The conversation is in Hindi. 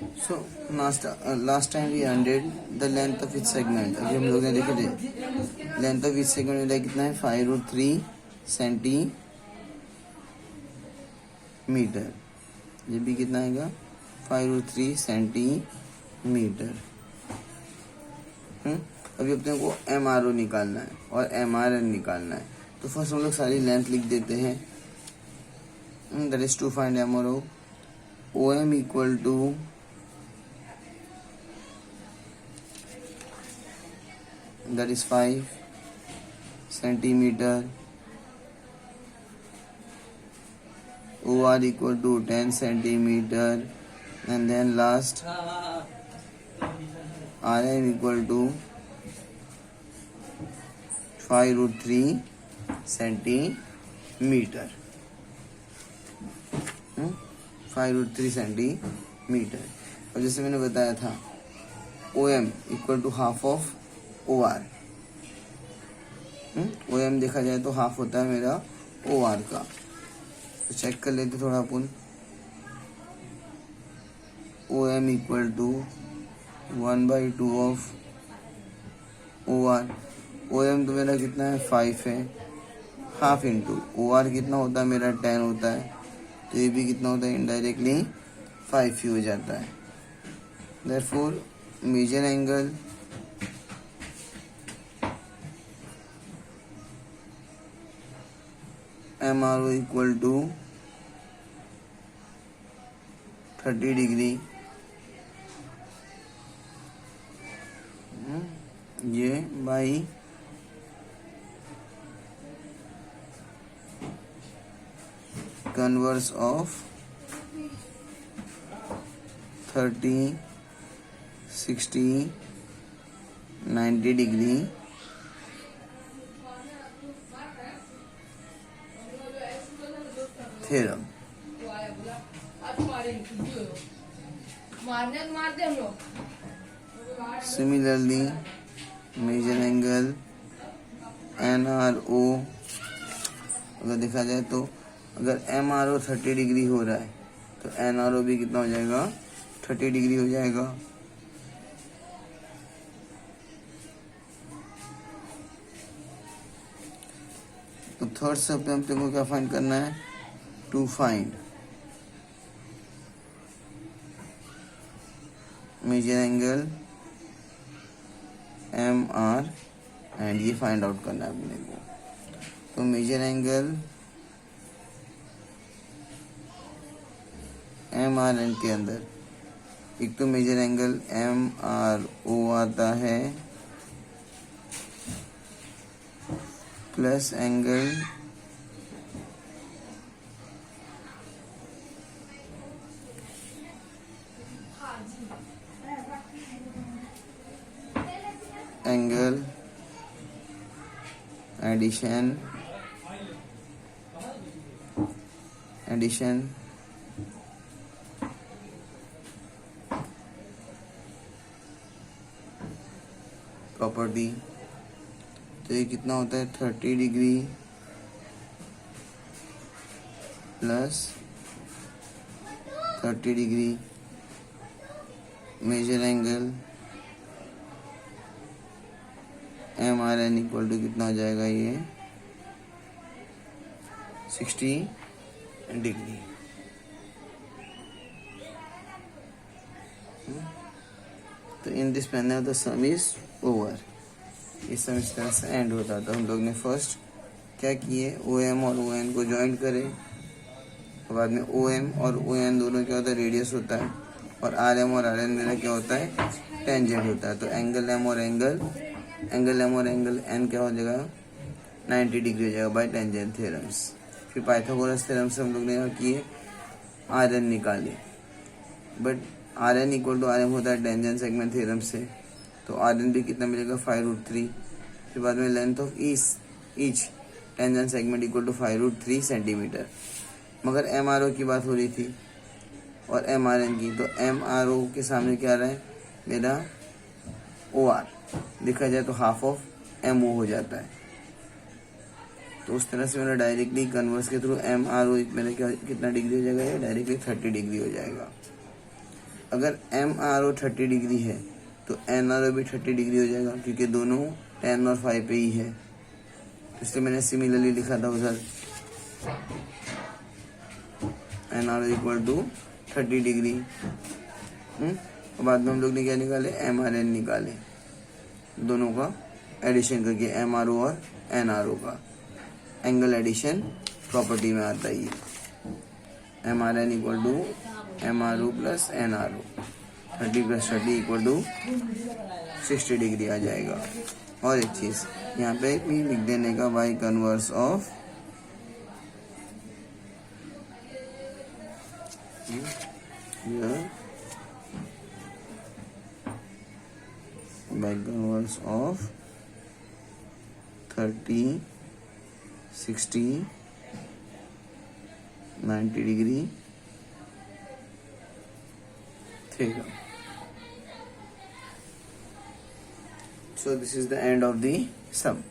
So last time we hundred the length of each segment. अभी हम लोग ने देखे थे लेंथ ऑफ इच सेगमेंट मेरा कितना है 5√3 सेंटीमीटर। ये भी कितना आएगा 5√3 सेंटीमीटर। अभी अपने को MRO निकालना है और MRN निकालना है। तो फर्स्ट हम लोग सारी लेंथ लिख देते हैं। That is to find MRO OM equal to that is 5 centimeter, OR equal to 10 centimeter, and then last RM equal to 5√3 centimeter. 5√3 centimetre. और जैसे मैंने बताया था OM equal to half of OR। OM देखा जाए तो हाफ होता है मेरा OR का। तो चेक कर लेते थोड़ा अपन। OM equal to 1/2 of OR। OM तो मेरा कितना है 5 है, हाफ इंटू OR कितना होता है मेरा 10 होता है, तो ये भी कितना होता है इनडायरेक्टली 5 ही हो जाता है। Therefore major angle MRO equal to 30 degree. ये by converse of 30, 60, 90 degree theorem. Similarly major angle NRO अगर देखा जाए तो अगर MRO 30 डिग्री हो रहा है तो NRO भी कितना हो जाएगा 30 डिग्री हो जाएगा। तो थर्ड स्टेप पे हम को क्या फाइंड करना है, to find measure angle MR and ये फाइंड आउट करना है अपने को। तो मेजर एंगल MRN के अंदर एक तो मेजर एंगल MRO आता है प्लस एंगल एडिशन प्रॉपर्टी। तो ये कितना होता है 30 degree plus 30 degree measure angle MRN equal to कितना हो जाएगा ये 60 डिग्री। तो in this manner the sum is over. इस सम इस तरह से एंड होता था। हम लोग ने फर्स्ट क्या किए OM और ON को ज्वाइन करे, बाद में OM और ON दोनों क्या होता है रेडियस होता है, और RM और RN मेरा क्या होता है टेंजेंट होता है। तो एंगल M और एंगल N क्या हो जाएगा 90 डिग्री हो जाएगा बाय टेंजेंट थ्योरम्स। फिर पाइथागोरस थ्योरम से हम लोग ने किए RN निकाले, but RN equal to RM होता है टेंजेंट सेगमेंट थ्योरम से, तो RN भी कितना मिलेगा 5√3। फिर बाद में length of each tangent segment equal to 5√3 centimetre. मगर MRO की बात हो रही थी और MRN की, तो MRO के सामने क्या आ रहा है मेरा OR, देखा जाए तो हाफ ऑफ MO हो जाता है। तो उस तरह से मेरा डायरेक्टली कन्वर्स के थ्रू MRO मेरा क्या कितना डिग्री हो जाएगा, ये डायरेक्टली 30 डिग्री हो जाएगा। अगर एम आर ओ 30 डिग्री है तो एन आर ओ भी 30 डिग्री हो जाएगा, क्योंकि दोनों 10 और 5 पे ही है, इसलिए मैंने सिमिलरली लिखा था उधर N R O equal to 30 degree. और बाद में हम लोग ने क्या निकाले, एम आर एन निकाले, दोनों का एडिशन करके एम आर ओ और एन आर ओ का एंगल एडिशन प्रॉपर्टी में आता है ये। M R N equal to M R O plus N R O, 30 + 30 equal to 60 degree आ जाएगा। और एक चीज यहाँ पे भी लिख देने का, y converse of y converse of 30, 60, 90 degree theta. So this is the end of the sum.